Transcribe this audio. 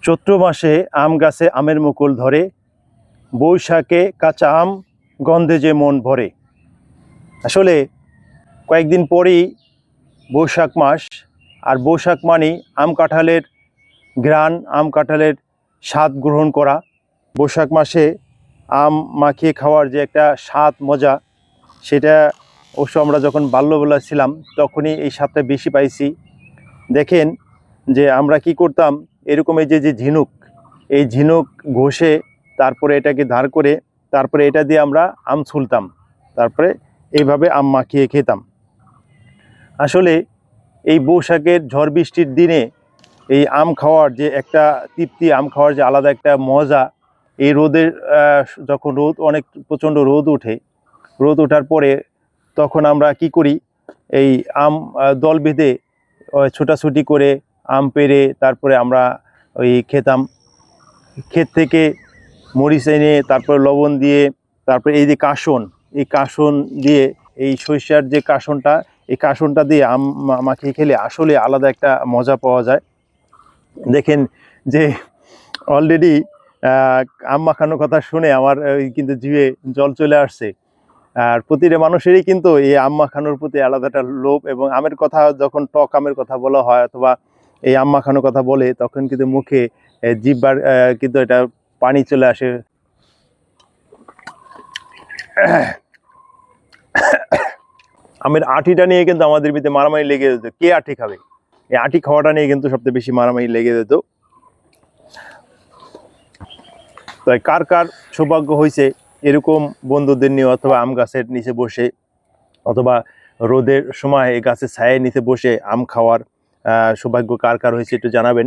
চৈত্র মাসে আম গাছে আমের মুকুল ধরে, বৈশাখে কাঁচা আম গন্ধে যে মন ভরে। আসলে কয়েকদিন পরেই বৈশাখ মাস, আর বৈশাখ মানেই আম কাঁঠালের ঘ্রাণ, আম কাঁঠালের স্বাদ গ্রহণ করা। বৈশাখ মাসে আম মাখিয়ে খাওয়ার যে একটা স্বাদ মজা, সেটা অবশ্য আমরা যখন বাল্যবেলা ছিলাম তখনই এই স্বাদটা বেশি পাইছি। দেখেন যে আমরা কি করতাম, এরকম এই যে ঝিনুক, এই ঝিনুক ঘষে তারপরে এটাকে ধার করে তারপরে এটা দিয়ে আমরা আম ছুলতাম, তারপরে এইভাবে আম মাখিয়ে খেতাম। আসলে এই বৈশাখের ঝড় বৃষ্টির দিনে এই আম খাওয়ার যে একটা তৃপ্তি, আম খাওয়ার যে আলাদা একটা মজা, এই রোদের যখন অনেক প্রচণ্ড রোদ ওঠে, রোদ ওঠার পরে তখন আমরা কি করি, এই আম দল বেঁধে ছোটাছুটি করে আম পেড়ে তারপরে আমরা ওই খেতাম। ক্ষেত থেকে মরিচ এনে তারপরে লবণ দিয়ে, তারপরে এই যে কাসন, এই কাসন দিয়ে, এই সরিষার যে কাসনটা, এই কাসনটা দিয়ে আম মাখিয়ে খেলে আসলে আলাদা একটা মজা পাওয়া যায়। দেখেন যে অলরেডি আম মাখানোর কথা শুনে আমার কিন্তু জিভে জল চলে আসছে। আর প্রতিটা মানুষেরই কিন্তু এই আম মাখানোর প্রতি আলাদা একটা লোভ, এবং আমের কথা যখন টক আমের কথা বলা হয় অথবা এই আম মাখানোর কথা বলে, তখন কিন্তু মুখে জিহ্বার কিন্তু এটা পানি চলে আসে। আমের আটিটা নিয়ে কিন্তু আমাদের ভিতরে মারামারি লেগে যেত, কে আটি খাবে। এই আটি খাওয়াটা নিয়ে কিন্তু সবচেয়ে বেশি মারামারি লেগে যেত। তাই কার কার সৌভাগ্য হয়েছে এরকম বন্ধুদের নিয়ে অথবা আম গাছের নিচে বসে অথবা রোদের সময় এই গাছের ছায়ের নিচে বসে আম খাওয়ার সৌভাগ্য কার কার হয়েছে একটু জানাবেন।